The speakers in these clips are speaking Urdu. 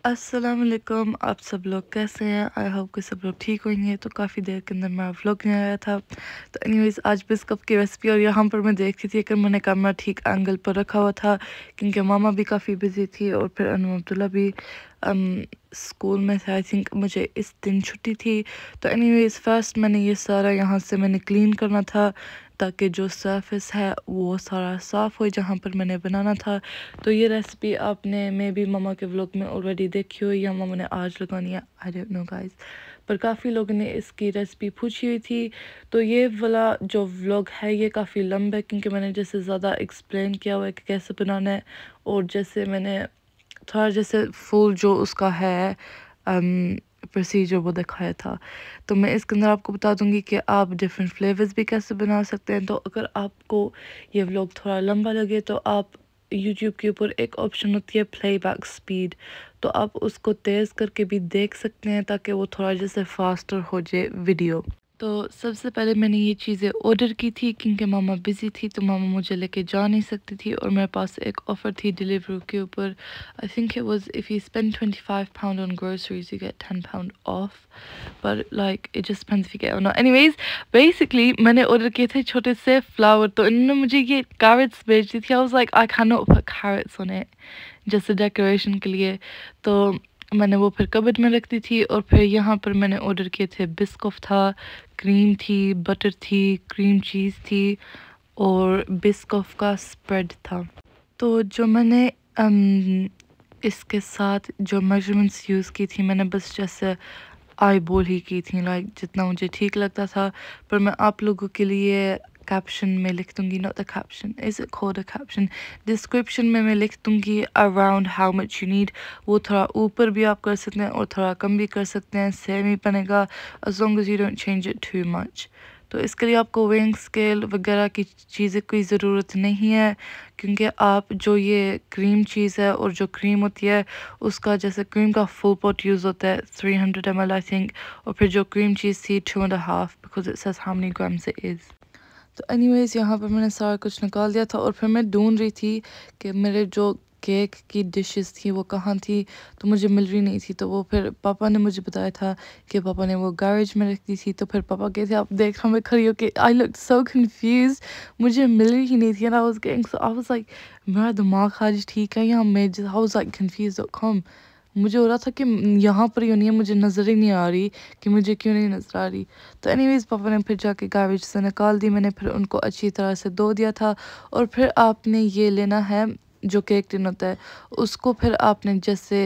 السلام علیکم، آپ سب لوگ کیسے ہیں؟ آئی ہوپ کہ سب لوگ ٹھیک ہوئیں گے۔ تو کافی دیر کے اندر میرا ولاگ نہیں آیا تھا، تو اینی ویز آج بسکپ کی ریسپی، اور یہاں پر میں دیکھ رہی تھی کہ میں نے کیمرہ ٹھیک اینگل پر رکھا ہوا تھا کیونکہ ماما بھی کافی بزی تھی اور پھر انو عبداللہ بھی اسکول میں تھے۔ آئی تھنک مجھے اس دن چھٹی تھی، تو اینی ویز فرسٹ میں نے یہ سارا یہاں سے میں نے کلین کرنا تھا تاکہ جو سرفیس ہے وہ سارا صاف ہو جہاں پر میں نے بنانا تھا۔ تو یہ ریسپی آپ نے میں بھی ماما کے ولاگ میں آلریڈی دیکھی ہوئی یا ماما نے آج لگانی ہے، آئی ڈونٹ نو گائز، پر کافی لوگوں نے اس کی ریسپی پوچھی ہوئی تھی۔ تو یہ والا جو ولاگ ہے یہ کافی لمبا ہے کیونکہ میں نے جیسے زیادہ ایکسپلین کیا ہوا ہے کہ کیسے بنانا ہے، اور جیسے میں نے تھوڑا جیسے فل جو اس کا ہے پروسیجر وہ دکھایا تھا۔ تو میں اس کے اندر آپ کو بتا دوں گی کہ آپ ڈیفرنٹ فلیورز بھی کیسے بنا سکتے ہیں۔ تو اگر آپ کو یہ ولاگ تھوڑا لمبا لگے تو آپ یوٹیوب کے اوپر ایک آپشن ہوتی ہے پلے بیک سپیڈ، تو آپ اس کو تیز کر کے بھی دیکھ سکتے ہیں تاکہ وہ تھوڑا جیسے فاسٹر ہو جائے ویڈیو۔ تو سب سے پہلے میں نے یہ چیزیں آرڈر کی تھی کیونکہ ماما بزی تھی تو ماما مجھے لے کے جا نہیں سکتی تھی، اور میرے پاس ایک آفر تھی ڈیلیوری کے اوپر۔ I think it was if you spend £25 on groceries you get £10 off, پر like it just depends if you get or not. Anyways basically میں نے آرڈر کیے تھے چھوٹے سے فلاور، تو انہوں نے مجھے یہ کیرٹس بھیج دی تھی۔ I was like I can not put carrots on it جیسے ڈیکوریشن کے لیے، تو میں نے وہ پھر کبڈ میں رکھ دی تھی۔ اور پھر یہاں پر میں نے آرڈر کیے تھے بسکف تھا، کریم تھی، بٹر تھی، کریم چیز تھی، اور بسکف کا سپریڈ تھا۔ تو جو میں نے اس کے ساتھ جو میجرمنٹس یوز کی تھی میں نے بس جیسے آئی بول ہی کی تھی، لائک جتنا مجھے ٹھیک لگتا تھا، پر میں آپ لوگوں کے لیے کیپشن میں لکھ دوں گی، not the caption is it called a caption, description میں لکھ دوں گی around how much you need. وہ تھوڑا اوپر بھی آپ کر سکتے ہیں اور تھوڑا کم بھی کر سکتے ہیں، سیم ہی بنے گا as long as you don't change it too much۔ تو اس کے لیے آپ کو ویئنگ اسکیل وغیرہ کی چیزیں کوئی ضرورت نہیں ہے کیونکہ آپ جو یہ کریم چیز ہے اور جو کریم ہوتی ہے اس کا جیسے کریم کا فل پاٹ یوز ہوتا ہے 300 ml آئی تھنک، اور پھر جو کریم چیز تھی 2.5 because it says how many grams it is۔ تو اینی ویز یہاں پر میں نے سارا کچھ نکال دیا تھا، اور پھر میں ڈھونڈ رہی تھی کہ میرے جو کیک کی ڈشز تھی وہ کہاں تھی، تو مجھے مل رہی نہیں تھی۔ تو وہ پھر پاپا نے مجھے بتایا تھا کہ پاپا نے وہ گیریج میں رکھ دی تھی، تو پھر پاپا کہتے آپ دیکھ میں کھڑی ہو کہ آئی لک سو کنفیوز، مجھے مل رہی ہی نہیں تھی، I was like میرا دماغ آج ٹھیک ہے یا میں I was like confused.com، مجھے ہو رہا تھا کہ یہاں پر ہی ہونی ہے، مجھے نظر ہی نہیں آ رہی کہ مجھے کیوں نہیں نظر آ رہی۔ تو اینی ویز پاپا نے پھر جا کے گیریج سے نکال دی، میں نے پھر ان کو اچھی طرح سے دھو دیا تھا، اور پھر آپ نے یہ لینا ہے جو کیک ٹن ہوتا ہے اس کو پھر آپ نے جیسے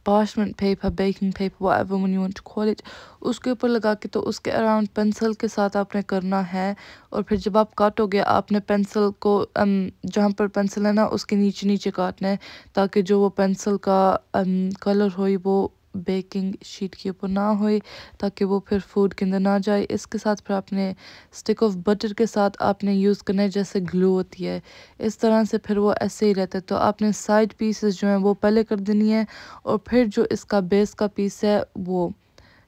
parchment paper, baking paper whatever when you want to call it، اس کے اوپر لگا کے تو اس کے اراؤنڈ پینسل کے ساتھ آپ نے کرنا ہے، اور پھر جب آپ کاٹو گے آپ نے پینسل کو جہاں پر پینسل ہے نا اس کے نیچے نیچے کاٹنا ہے تاکہ جو وہ پینسل کا کلر ہوئی وہ بیکنگ شیٹ کے اوپر نہ ہوئے، تاکہ وہ پھر فوڈ کے اندر نہ جائے۔ اس کے ساتھ پھر آپ نے اسٹک آف بٹر کے ساتھ آپ نے یوز کرنا ہے جیسے گلو ہوتی ہے، اس طرح سے پھر وہ ایسے ہی رہتا ہے۔ تو آپ نے سائڈ پیسز جو ہیں وہ پہلے کر دینی ہے، اور پھر جو اس کا بیس کا پیس ہے وہ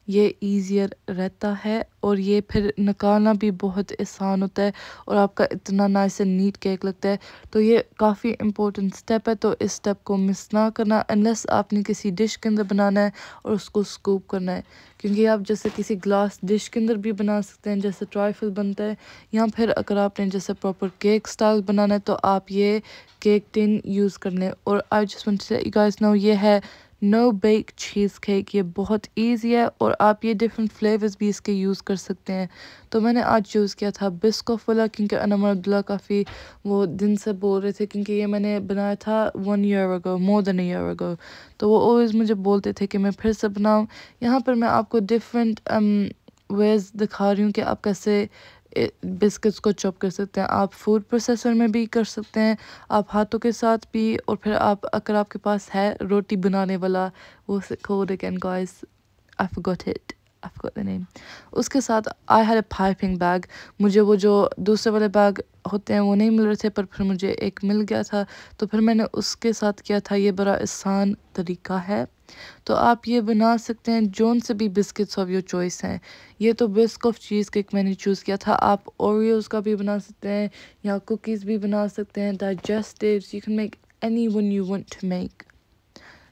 یہ ایزیئر رہتا ہے، اور یہ پھر نکالنا بھی بہت آسان ہوتا ہے، اور آپ کا اتنا نائس اینڈ نیٹ کیک لگتا ہے۔ تو یہ کافی امپورٹنٹ سٹیپ ہے، تو اس سٹیپ کو مس نہ کرنا انلیس آپ نے کسی ڈش کے اندر بنانا ہے اور اس کو سکوپ کرنا ہے، کیونکہ آپ جیسے کسی گلاس ڈش کے اندر بھی بنا سکتے ہیں جیسے ٹرائفل بنتا ہے، یا پھر اگر آپ نے جیسے پراپر کیک سٹائل بنانا ہے تو آپ یہ کیک ٹن یوز کرنے۔ اور I just want to let you guys know یہ ہے نو بیک چیز کیک، یہ بہت ایزی ہے، اور آپ یہ ڈیفرنٹ فلیورز بھی اس کے یوز کر سکتے ہیں۔ تو میں نے آج یوز کیا تھا بسکف والا کیونکہ انمر عبداللہ کافی وہ دن سے بول رہے تھے، کیونکہ یہ میں نے بنایا تھا 1 year ago، more than a year ago، تو وہ always مجھے بولتے تھے کہ میں پھر سے بناؤں۔ یہاں پر میں آپ کو ڈیفرنٹ ویز دکھا رہی ہوں کہ آپ کیسے بسکٹس کو چاپ کر سکتے ہیں۔ آپ فوڈ پروسیسر میں بھی کر سکتے ہیں، آپ ہاتھوں کے ساتھ بھی، اور پھر آپ اگر آپ کے پاس ہے روٹی بنانے والا وہ called again guys I forgot the name، اس کے ساتھ I had a piping bag، مجھے وہ جو دوسرے والے بیگ ہوتے ہیں وہ نہیں مل رہے تھے، پر پھر مجھے ایک مل گیا تھا، تو پھر میں نے اس کے ساتھ کیا تھا۔ یہ بڑا آسان طریقہ ہے، تو آپ یہ بنا سکتے ہیں جون سے بھی بسکٹس آف یور چوائس ہیں۔ یہ تو بسکف چیز کیک میں نے چوز کیا تھا، آپ اوریوز کا بھی بنا سکتے ہیں یا کوکیز بھی بنا سکتے ہیں، digestives, you can make any one you want to make.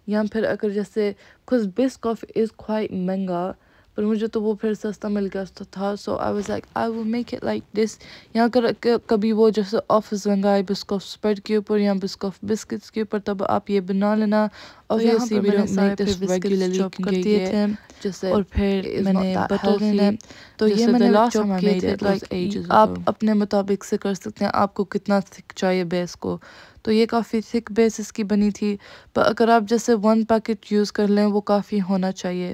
یا پھر اگر جیسے because Biscoff is quite مہنگا پر مجھے تو وہ پھر سستا مل گیا تھا so I was like I will make it like this یا اگر کبھی وہ جیسے آفس منگائے Biscoff spread کے اوپر یا Biscoff biscuits کے اوپر تب آپ یہ بنا لینا obviously we don't make this regularly کیونکہ یہ جیسے اور پھر میں نے بٹر لینا تو یہ میں نے چاپ کیے تھے like آپ اپنے مطابق سے کر سکتے ہیں آپ کو کتنا تھک چاہیے بیس کو تو یہ کافی تھک بیس اس کی بنی تھی پر اگر آپ جیسے 1 پیکٹ یوز کر لیں وہ کافی ہونا چاہیے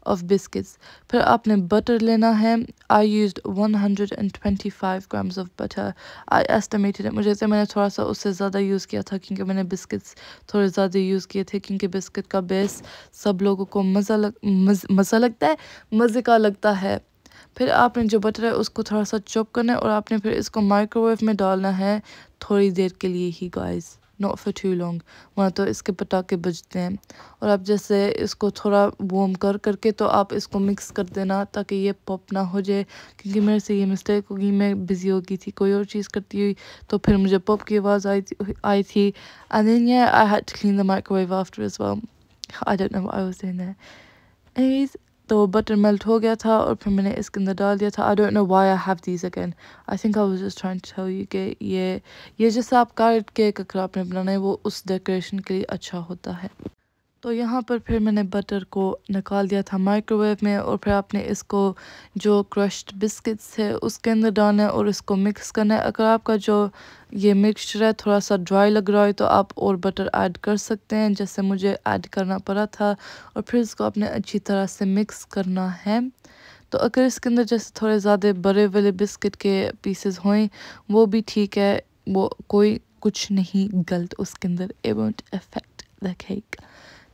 of biscuits پھر آپ نے بٹر لینا ہے I used 125 grams of butter I estimated it مجھے سے میں نے تھوڑا سا اس سے زیادہ یوز کیا تھا کیونکہ میں نے بسکٹس تھوڑے زیادہ یوز کیے تھے کیونکہ بسکٹ کا بیس سب لوگوں کو مزہ لگتا ہے مزے کا لگتا ہے پھر آپ نے جو بٹر ہے اس کو تھوڑا سا چوپ کرنا ہے اور آپ نے پھر اس کو مائکرو ویو میں ڈالنا ہے تھوڑی دیر کے لیے ہی guys not for too long وہاں تو اس کے پٹاخے بجتے ہیں اور آپ جیسے اس کو تھوڑا وارم کر کے تو آپ اس کو مکس کر دینا تاکہ یہ پاپ نہ ہو جائے کیونکہ میرے سے یہ مسٹیک ہوگی میں بزی ہو گئی تھی کوئی اور چیز کرتی ہوئی تو پھر مجھے پاپ کی آواز آئی تھی and then yeah I had to clean the microwave after as well I don't know what I was doing there anyways تو بٹر میلٹ ہو گیا تھا اور پھر میں نے اس کے اندر ڈال دیا تھا I don't know why I have these again I think I was just trying to tell you کہ یہ جیسا آپ کارڈ کیک اگر آپ نے بنانا ہے وہ اس ڈیکوریشن کے لیے اچھا ہوتا ہے تو یہاں پر پھر میں نے بٹر کو نکال دیا تھا مائکرو ویو میں اور پھر آپ نے اس کو جو کرشڈ بسکٹس ہے اس کے اندر ڈالنا ہے اور اس کو مکس کرنا ہے اگر آپ کا جو یہ مکسچر ہے تھوڑا سا ڈرائی لگ رہا ہے تو آپ اور بٹر ایڈ کر سکتے ہیں جیسے مجھے ایڈ کرنا پڑا تھا اور پھر اس کو آپ نے اچھی طرح سے مکس کرنا ہے تو اگر اس کے اندر جیسے تھوڑے زیادہ بڑے والے بسکٹ کے پیسز ہوئیں وہ بھی ٹھیک ہے وہ کوئی کچھ نہیں غلط اس کے اندر it won't affect the cake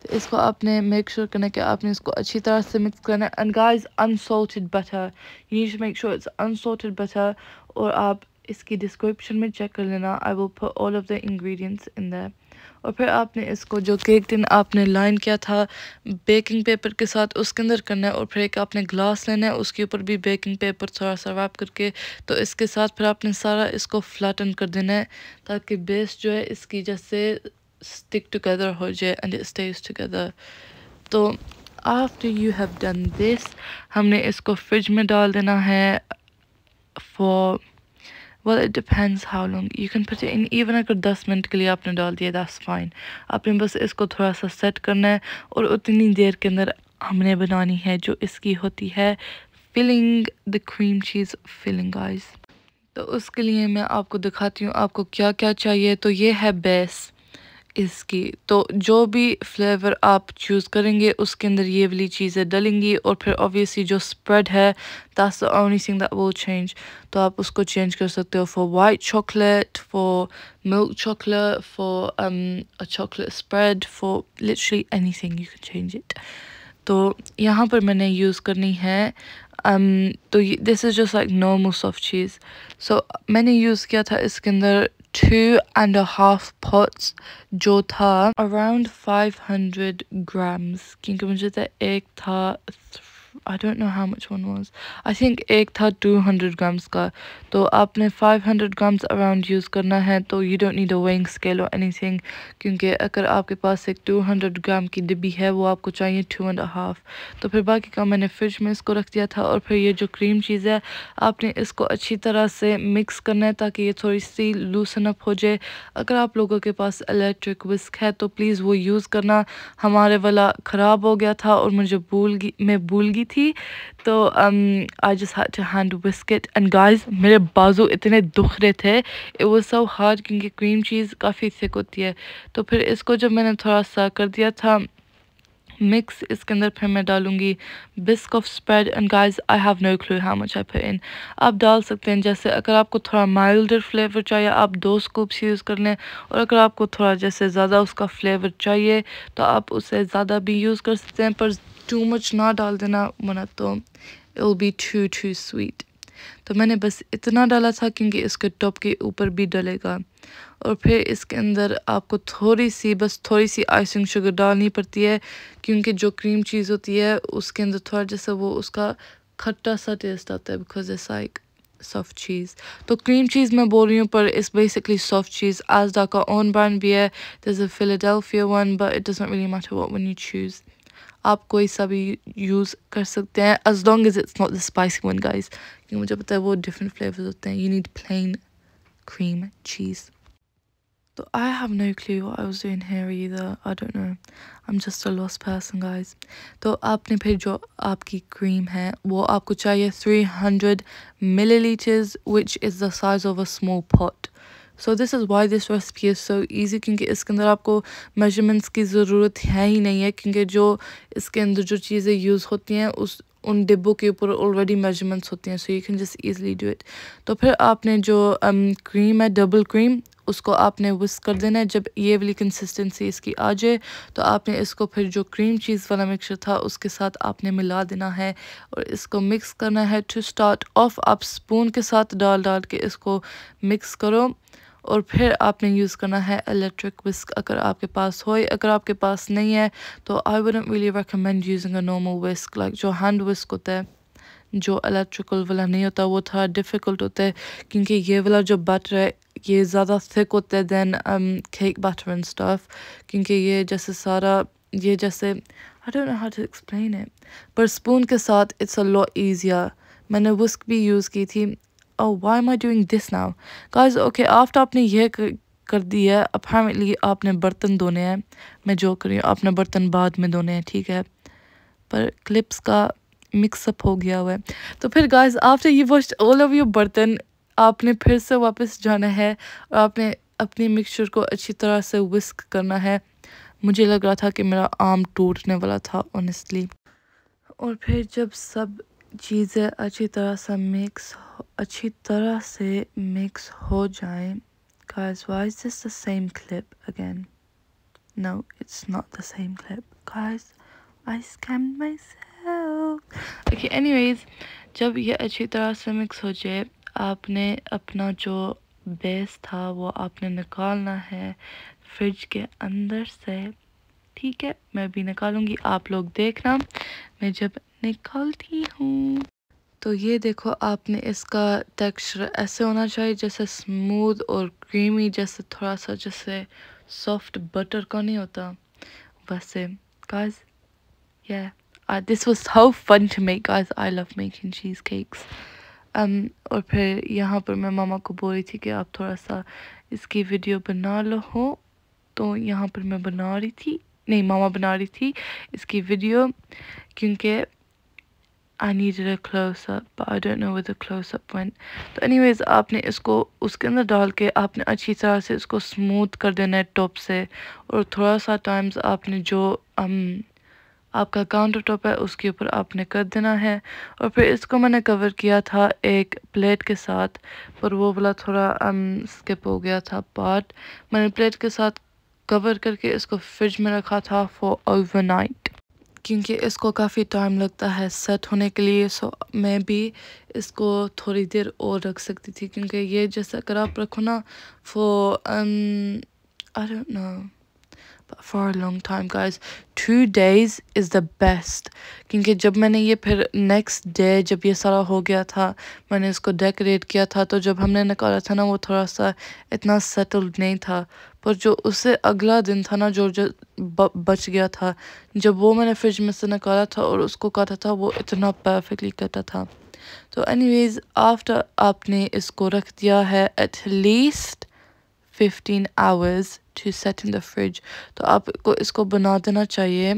تو اس کو آپ نے میک شور کرنا کہ آپ نے اس کو اچھی طرح سے مکس کرنا ہے and guys unsalted butter you need to make sure it's unsalted butter اور آپ اس کی ڈسکرپشن میں چیک کر لینا I will put all of the ingredients in there اور پھر آپ نے اس کو جو کیک ٹن آپ نے لائن کیا تھا بیکنگ پیپر کے ساتھ اس کے اندر کرنا ہے اور پھر ایک آپ نے گلاس لینا ہے اس کے اوپر بھی بیکنگ پیپر تھوڑا سا ریپ کر کے تو اس کے ساتھ پھر آپ نے سارا اس کو فلیٹن کر دینا ہے تاکہ بیس جو ہے اس کی جیسے stick together ہو جائے and it stays together تو after you have done this ہم نے اس کو فریج میں ڈال دینا ہے for well it depends how long you can put it in even اگر 10 منٹ کے لیے آپ نے ڈال دیا that's fine آپ نے بس اس کو تھوڑا سا سیٹ کرنا ہے اور اتنی دیر کے اندر ہم نے بنانی ہے جو اس کی ہوتی ہے filling the cream cheese filling guys تو اس کے لیے میں آپ کو دکھاتی ہوں آپ کو کیا کیا چاہیے تو یہ ہے بیس اس کی تو جو بھی فلیور آپ چوز کریں گے اس کے اندر یہ والی چیزیں ڈلیں گی اور پھر obviously جو spread ہے that's the only thing that will change تو آپ اس کو چینج کر سکتے ہو for white chocolate for milk chocolate for a chocolate spread for literally anything you can change it تو یہاں پر میں نے یوز کرنی ہے تو this is just like normal soft cheese so میں نے یوز کیا تھا اس کے اندر 2.5 pots جو تھا around 500 grams کیونکہ مجھے تو ایک تھا I don't know how much one was I think ایک تھا 200 grams کا تو آپ نے 500 grams around یوز کرنا ہے تو you don't need a weighing scale or anything کیونکہ اگر آپ کے پاس ایک 200 گرام کی ڈبی ہے وہ آپ کو چاہیے 2.5 تو پھر باقی کا میں نے فریج میں اس کو رکھ دیا تھا اور پھر یہ جو کریم چیز ہے آپ نے اس کو اچھی طرح سے مکس کرنا ہے تاکہ یہ تھوڑی سی لوسن اپ ہو جائے اگر آپ لوگوں کے پاس الیکٹرک وسک ہے تو پلیز وہ یوز کرنا ہمارے والا خراب ہو گیا تھا اور مجھے میں بھول گئی تھی تو I just had to hand whisk it and guys میرے بازو اتنے دکھ رہے تھے it was so hard کیونکہ کریم چیز کافی تھک ہوتی ہے تو پھر اس کو جب میں نے تھوڑا سا کر دیا تھا مکس اس کے اندر پھر میں ڈالوں گی Biscoff spread and guys I have no clue how much I put in آپ ڈال سکتے ہیں جیسے اگر آپ کو تھوڑا مائلڈر فلیور چاہیے آپ 2 scoops یوز کر لیں اور اگر آپ کو تھوڑا جیسے زیادہ اس کا فلیور چاہیے تو آپ اسے زیادہ بھی یوز کر سکتے ہیں پر too much نہ ڈال دینا ورنہ تو it will be too sweet تو میں نے بس اتنا ڈالا تھا کیونکہ اس کے ٹاپ کے اوپر بھی ڈلے گا اور پھر اس کے اندر آپ کو تھوڑی سی آئسنگ شوگر ڈالنی پڑتی ہے کیونکہ جو کریم چیز ہوتی ہے اس کے اندر تھوڑا جیسا وہ اس کا کھٹا سا ٹیسٹ آتا ہے because it's like سافٹ چیز. تو کریم چیز میں بول رہی ہوں پر اس بیسکلی سافٹ چیز. Asda کا اون برانڈ بھی ہے. There's a Philadelphia one but it doesn't really matter what one you choose. آپ کوئی سا بھی یوز کر سکتے ہیں as long as it's not the spicy one guys. کیونکہ مجھے پتا ہے وہ different flavors ہوتے ہیں. You need plain cream cheese. So I have no clue what I was doing here either. I don't know. I'm just a lost person guys. تو آپ نے پھر جو آپ کی کریم ہے وہ آپ کو چاہیے 300 milliliters which is the size of a small pot. So this is why this recipe is so easy کیونکہ اس کے اندر آپ کو measurements کی ضرورت ہے ہی نہیں ہے کیونکہ جو اس کے اندر جو چیزیں یوز ہوتی ہیں ان ڈبوں کے اوپر already measurements ہوتی ہیں so you can just easily do it. تو پھر آپ نے جو کریم ہے ڈبل کریم اس کو آپ نے وسک کر دینا ہے. جب یہ والی کنسسٹنسی اس کی آ جائے تو آپ نے اس کو پھر جو کریم چیز والا مکسچر تھا اس کے ساتھ آپ نے ملا دینا ہے اور اس کو مکس کرنا ہے. ٹو اسٹارٹ آف آپ اسپون کے ساتھ ڈال کے اس کو مکس کرو اور پھر آپ نے یوز کرنا ہے الیکٹرک وسک اگر آپ کے پاس ہوئے. اگر آپ کے پاس نہیں ہے تو I wouldn't really recommend using a normal whisk like جو ہینڈ وسک ہوتا ہے جو الیکٹریکل والا نہیں ہوتا وہ تھوڑا ڈیفیکلٹ ہوتا ہے کیونکہ یہ والا جو بٹر ہے یہ زیادہ تھک ہوتا ہے دین کیک بٹر اینڈ اسٹف کیونکہ یہ جیسے سارا یہ جیسے I don't know how to explain it per spoon کے ساتھ it's a lot easier. میں نے وسک بھی یوز کی تھی. Oh why am I doing this now guys? Okay after آپ نے یہ کر دی ہے apparently آپ نے برتن دھونے ہیں. میں جو کر رہی ہوں آپ نے برتن بعد میں دھونے ہیں ٹھیک ہے پر کلپس کا مکس اپ ہو گیا ہوا ہے. تو پھر guys after you washed all of your برتن آپ نے پھر سے واپس جانا ہے اور آپ نے اپنی مکسچر کو اچھی طرح سے وسک کرنا ہے. مجھے لگ رہا تھا کہ میرا آرم ٹوٹنے والا تھا honestly. اور پھر جب سب چیزیں اچھی طرح سے مکس ہو جائیں. Guys why is this the same clip again? No it's not the same clip guys. I scammed myself. Okay anyways جب یہ اچھی طرح سے مکس ہو جائے آپ نے اپنا جو بیس تھا وہ آپ نے نکالنا ہے فریج کے اندر سے. ٹھیک ہے میں بھی نکالوں گی آپ لوگ دیکھنا میں جب نکالتی ہوں. تو یہ دیکھو آپ نے اس کا ٹیکسچر ایسے ہونا چاہیے جیسے اسموتھ اور کریمی جیسے تھوڑا سا جیسے سافٹ بٹر کا نہیں ہوتا ویسے. guys yeah this was so fun to make guys. I love making cheesecakes. اور پھر یہاں پر میں ماما کو بول رہی تھی کہ آپ تھوڑا سا اس کی ویڈیو بنا لو ہو تو یہاں پر میں بنا رہی تھی نہیں ماما بنا رہی تھی اس کی ویڈیو کیونکہ I needed a close up but I don't know where the close up went. تو anyways آپ نے اس کو اس کے اندر ڈال کے آپ نے اچھی طرح سے اس کو سموتھ کر دینا ہے ٹاپ سے اور تھوڑا سا ٹائمز آپ نے جو آپ کا کاؤنٹر ٹاپ ہے اس کے اوپر آپ نے کر دینا ہے. اور پھر اس کو میں نے کور کیا تھا ایک پلیٹ کے ساتھ پر وہ والا تھوڑا سکپ ہو گیا تھا پارٹ. میں نے پلیٹ کے ساتھ کور کر کے اس کو فریج میں رکھا تھا فور اوور نائٹ کیونکہ اس کو کافی ٹائم لگتا ہے سیٹ ہونے کے لیے. سو میں بھی اس کو تھوڑی دیر اور رکھ سکتی تھی کیونکہ یہ جیسا اگر آپ رکھو نا for I don't know but for a long time guys 2 days is the best. کیونکہ جب میں نے یہ پھر نیکسٹ ڈے جب یہ سارا ہو گیا تھا میں نے اس کو ڈیکوریٹ کیا تھا تو جب ہم نے نکالا تھا نا وہ تھوڑا سا اتنا سیٹلڈ نہیں تھا پر جو اس سے اگلا دن تھا نا جو بچ گیا تھا جب وہ میں نے فریج میں سے نکالا تھا اور اس کو کاٹا تھا وہ اتنا پرفیکٹلی کٹا تھا. تو anyways آفٹر آپ نے اس کو رکھ دیا ہے at least 15 hours to set in the fridge. تو آپ کو اس کو بنا دینا چاہیے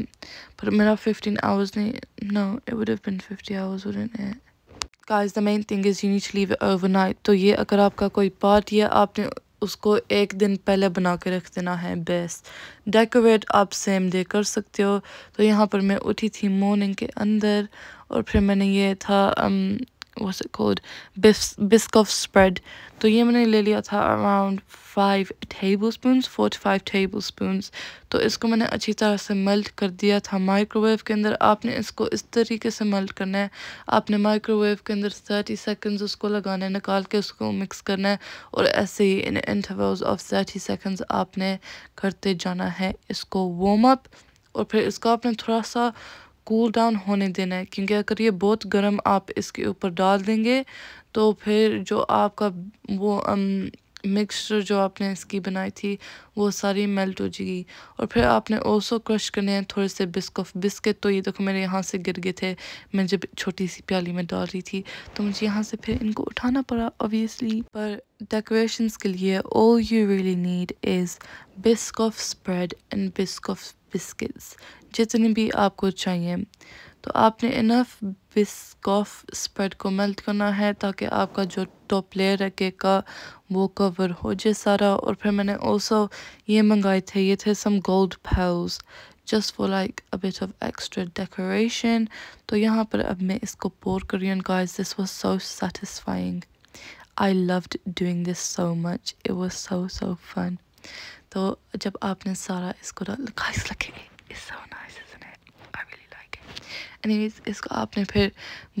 پر میرا 15 hours نہیں no it would have been 50 hours wouldn't it? Guys the main thing is you need to leave it overnight. تو یہ اگر آپ کا کوئی پارٹی ہے آپ نے اس کو ایک دن پہلے بنا کے رکھ دینا ہے بیس. ڈیکوریٹ آپ سیم ڈے کر سکتے ہو. تو یہاں پر میں اٹھی تھی مارننگ کے اندر اور پھر میں نے یہ تھا what's it called biscoff spread. تو یہ میں نے لے لیا تھا around 4 to 5 tablespoons. تو اس کو میں نے اچھی طرح سے میلٹ کر دیا تھا مائکرو ویو کے اندر. آپ نے اس کو اس طریقے سے میلٹ کرنا ہے آپ نے مائکرو ویو کے اندر 30 seconds اس کو لگانا ہے نکال کے اس کو مکس کرنا ہے اور ایسے ہی in intervals of 30 seconds آپ نے کرتے جانا ہے اس کو وارم اپ. اور پھر اس کو آپ نے تھوڑا سا کول ڈاؤن ہونے دینا ہے، کیونکہ اگر یہ بہت گرم آپ اس کے اوپر ڈال دیں گے تو پھر جو آپ کا وہ مکسچر جو آپ نے اس کی بنائی تھی وہ ساری میلٹ ہو جائے گی. اور پھر آپ نے اوسو کرش کرنے ہیں تھوڑے سے بسکٹ. تو یہ دیکھو میرے یہاں سے گر گئے تھے، میں جب چھوٹی سی پیالی میں ڈال رہی تھی تو مجھے یہاں سے پھر ان کو اٹھانا پڑا obviously. پر ڈیکوریشنز کے لیے all you really need is بسکف spread and بسکف biscuits. جتنے بھی آپ کو چاہیے تو آپ نے انف بسکف اسپریڈ کو میلٹ کرنا ہے تاکہ آپ کا جو ٹاپ لیئر ہے کیک کا وہ کور ہو جائے سارا. اور پھر میں نے also یہ منگائے تھے، یہ تھے some gold pearls just for like a bit of extra decoration. تو یہاں پر اب میں اس کو پور کر رہی ہوں. guys this was so satisfying. I loved doing this so much. It was so fun. تو جب آپ نے سارا اس کو ڈال guys look at it. It's so nice isn't it? I really like it. anyways اس کو آپ نے پھر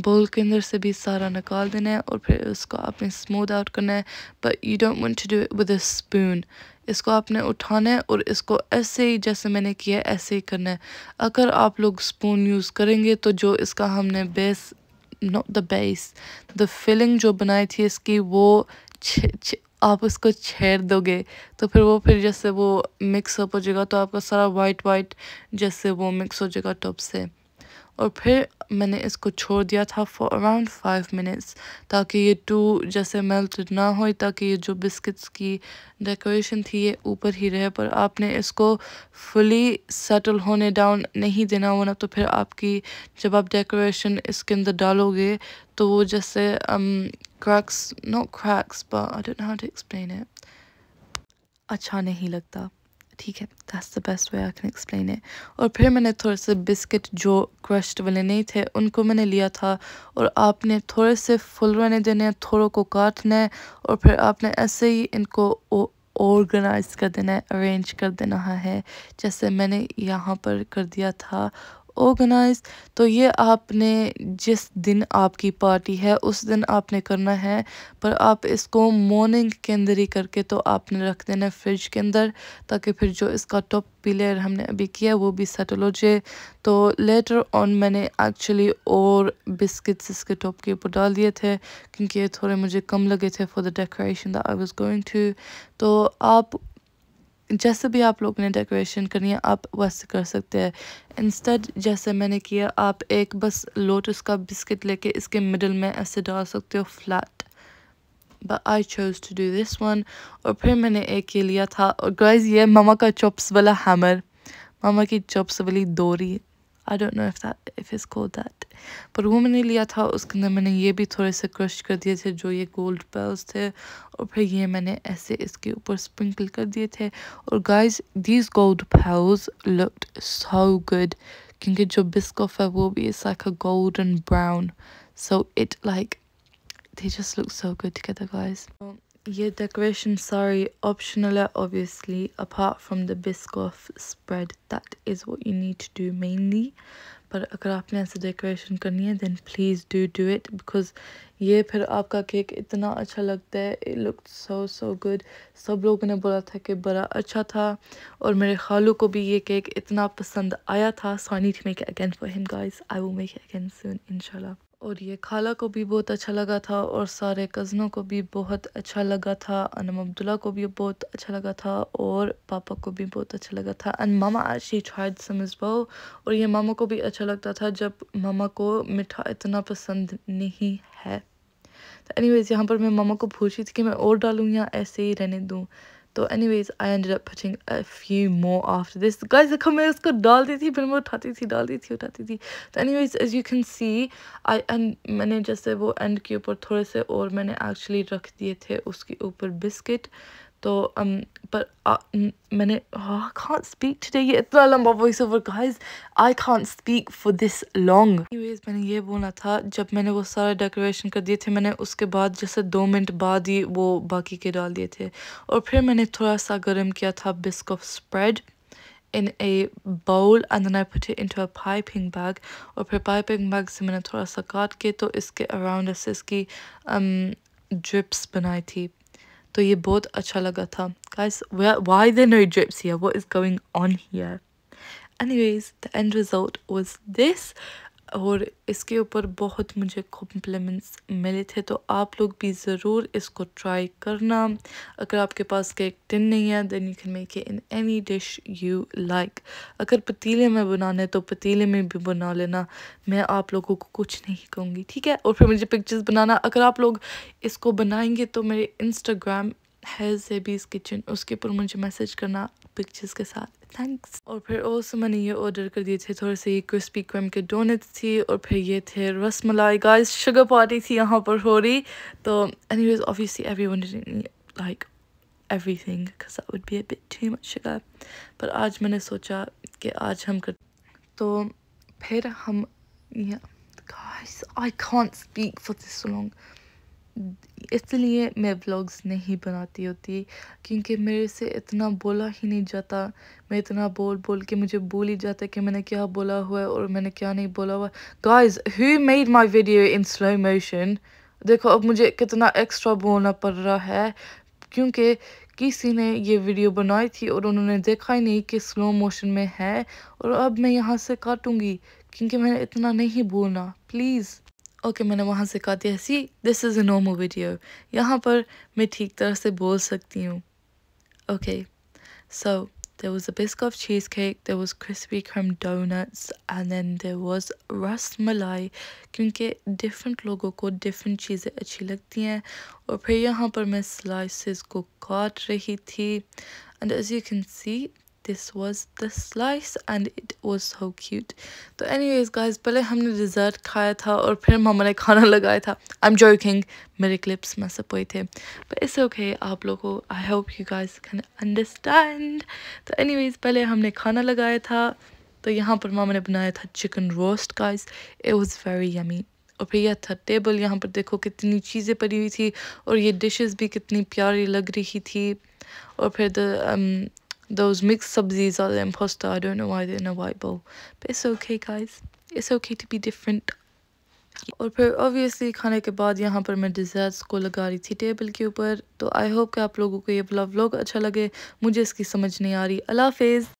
بول کے اندر سے بھی سارا نکال دینا ہے اور پھر اس کو آپ نے اسموتھ آؤٹ کرنا ہے. but you don't want to do it with a spoon. اس کو آپ نے اٹھانا ہے اور اس کو ایسے ہی جیسے میں نے کیا ایسے ہی کرنا ہے. اگر آپ لوگ اسپون یوز کریں گے تو جو اس کا ہم نے بیس not the base the filling جو بنائی تھی اس کی وہ آپ اس کو چھیڑ دو گے تو پھر جیسے وہ مکس اپ ہو جائے گا تو آپ کا سارا وائٹ جیسے وہ مکس ہو جائے گا ٹاپ سے. اور پھر میں نے اس کو چھوڑ دیا تھا for around 5 minutes تاکہ یہ جیسے میلٹ نہ ہوئی تاکہ یہ جو بسکٹس کی ڈیکوریشن تھی یہ اوپر ہی رہے. پر آپ نے اس کو فلی سیٹل ہونے ڈاؤن نہیں دینا ورنہ تو پھر آپ کی جب آپ ڈیکوریشن اس کے اندر ڈالو گے تو وہ جیسے not cracks but I don't know how to explain it. اچھا نہیں لگتا. ٹھیک ہے that's the best way I can explain it. اور پھر میں نے تھوڑے سے بسکٹ جو کرشڈ والے نہیں تھے ان کو میں نے لیا تھا اور آپ نے تھوڑے سے فل رہنے دینے ہیں، تھوڑوں کو کاٹنا ہے اور پھر آپ نے ایسے ہی ان کو آرگنائز کر دینا ہے، ارینج کر دینا ہے جیسے میں نے یہاں پر کر دیا تھا آرگنائز. تو یہ آپ نے جس دن آپ کی پارٹی ہے اس دن آپ نے کرنا ہے. پر آپ اس کو مارننگ کے اندر ہی کر کے تو آپ نے رکھ دینا ہے فریج کے اندر تاکہ پھر جو اس کا ٹاپ لیئر ہم نے ابھی کیا وہ بھی سیٹل ہو جائے. تو لیٹر آن میں نے ایکچولی اور بسکٹس اس کے ٹاپ کے اوپر ڈال دیے تھے کیونکہ یہ تھوڑے مجھے کم لگے تھے for the decoration that I was going to. تو آپ جیسے بھی آپ لوگوں نے ڈیکوریشن کرنی ہے آپ ویسے کر سکتے ہیں. انسٹیڈ جیسے میں نے کیا آپ ایک بس لوٹس کا بسکٹ لے کے اس کے مڈل میں ایسے ڈال سکتے ہو flat. but I chose to do this one. اور پھر میں نے ایک یہ لیا تھا اور guys یہ ماما کا چوپس والا ہیمر، ماما کی چوپس والی دوری. I don't know if it's called that. پر وہ میں نے لیا تھا، اس کے اندر میں نے یہ بھی تھوڑے سے کرش کر دیے تھے جو یہ گولڈ پیلز تھے اور پھر یہ میں نے ایسے اس کے اوپر سپرنکل کر دیے تھے. اور guys these gold pearls looked so good کیونکہ جو بسکف ہے وہ بھی it's like a golden brown so it like they just look so good together guys. یہ ڈیکوریشن ساری optional ہے obviously apart from the biscoff spread that is what you need to do mainly. پر اگر آپ نے ایسے ڈیکوریشن کرنی ہے then please do it because یہ پھر آپ کا کیک اتنا اچھا لگتا ہے. it looked so good. سب لوگوں نے بولا تھا کہ بڑا اچھا تھا اور میرے خالو کو بھی یہ کیک اتنا پسند آیا تھا so I need to make it again for him guys. I will make it again soon inshallah. اور یہ خالہ کو بھی بہت اچھا لگا تھا اور سارے کزنوں کو بھی بہت اچھا لگا تھا. انم عبداللہ کو بھی بہت اچھا لگا تھا اور پاپا کو بھی بہت اچھا لگا تھا. and mama actually tried some as well. اور یہ ماما کو بھی اچھا لگتا تھا جب ماما کو میٹھا اتنا پسند نہیں ہے. تو anyways یہاں پر میں ماما کو پوچھ رہی تھی کہ میں اور ڈالوں یا ایسے ہی رہنے دوں. تو anyways I ended up putting a few more after this. guys دیکھو میں اس کو ڈالتی تھی پھر میں اٹھاتی تھی ڈالتی تھی اٹھاتی تھی. تو anyways as you can see میں نے جیسے وہ اینڈ کے اوپر تھوڑے سے اور میں نے ایکچولی رکھ دیے تھے اس کے اوپر بسکٹ. تو پر میں نے I can't speak today. یہ اتنا لمبا voice over guys I can't speak for this long. anyways میں نے یہ بولا تھا جب میں نے وہ سارا ڈیکوریشن کر دیے تھے میں نے اس کے بعد جیسے 2 منٹ بعد ہی وہ باقی کے ڈال دیے تھے. اور پھر میں نے تھوڑا سا گرم کیا تھا بسکف spread in a bowl and then I put it into a piping bag. اور پھر piping bag سے میں نے تھوڑا سا کاٹ کے تو اس کے اراؤنڈ ایسے اس کی ڈرپس بنائی تھی تو یہ بہت اچھا لگا تھا. guys why there no drips here? What is going on here? anyways the end result was this. اور اس کے اوپر بہت مجھے کمپلیمنٹس ملے تھے، تو آپ لوگ بھی ضرور اس کو ٹرائی کرنا. اگر آپ کے پاس کیک ٹن نہیں ہے then you can make it in any dish you like. اگر پتیلے میں بنانا ہے تو پتیلے میں بھی بنا لینا، میں آپ لوگوں کو کچھ نہیں کہوں گی، ٹھیک ہے. اور پھر مجھے پکچرز بنانا، اگر آپ لوگ اس کو بنائیں گے تو میرے انسٹاگرام ہے زیبیز کچن، اس کے اوپر مجھے میسج کرنا پکچرز کے ساتھ. تھینکس. اور پھر also میں نے یہ آرڈر کر دیے تھے تھوڑے سے یہ کرسپی کریم کے ڈونٹس تھی، اور پھر یہ تھے ras malai. Guys sugar party تھی یہاں پر ہو رہی، تو anyways obviously everyone didn't eat like everything because that would be a bit too much sugar. پر آج میں نے سوچا کہ آج ہم تو پھر ہم guys I can't speak for this so long. اس لیے میں vlogs نہیں بناتی ہوتی کیونکہ میرے سے اتنا بولا ہی نہیں جاتا. میں اتنا بول کے مجھے بھول ہی جاتا ہے کہ میں نے کیا بولا ہوا ہے اور میں نے کیا نہیں بولا ہوا. Guys, who made my video in slow motion? دیکھو اب مجھے کتنا ایکسٹرا بولنا پڑ رہا ہے کیونکہ کسی نے یہ ویڈیو بنائی تھی اور انہوں نے دیکھا ہی نہیں کہ سلو موشن میں ہے، اور اب میں یہاں سے کاٹوں گی کیونکہ میں نے اتنا نہیں بولنا. پلیز. اوکے میں نے وہاں سے کہا دیا سی دس از اے نارمل ویڈیو، یہاں پر میں ٹھیک طرح سے بول سکتی ہوں. Okay so there was a biscuit of cheesecake, there was crispy creme donuts, and then there was ras malai کیونکہ ڈفرینٹ لوگوں کو ڈفرینٹ چیزیں اچھی لگتی ہیں. اور پھر یہاں پر میں سلائسز کو کاٹ رہی تھی and as you can see this was the slice and it was so cute. تو anyways guys پہلے ہم نے ڈیزرٹ کھایا تھا اور پھر ماما نے کھانا لگایا تھا. I'm joking, میرے کلپس میں سب ہوئے تھے but it's okay. آپ لوگوں I hope you guys can understand. تو anyways پہلے ہم نے کھانا لگایا تھا، تو یہاں پر ماما نے بنایا تھا chicken roast guys, it was very yummy. اور پھر یہ تھا ٹیبل، یہاں پر دیکھو کتنی چیزیں پڑی ہوئی تھی اور یہ ڈشز بھی کتنی پیاری لگ رہی تھی. اور پھر those mixed sabzis are the imposter. I don't know why they're in a white bowl. But it's okay guys. It's okay to be different. اور پھر obviously کھانے کے بعد یہاں پر میں ڈیزرٹس کو لگا رہی تھی ٹیبل کے اوپر. تو I hope کہ آپ لوگوں کو یہ vlog اچھا لگے. مجھے اس کی سمجھ نہیں آ رہی. اللہ حافظ.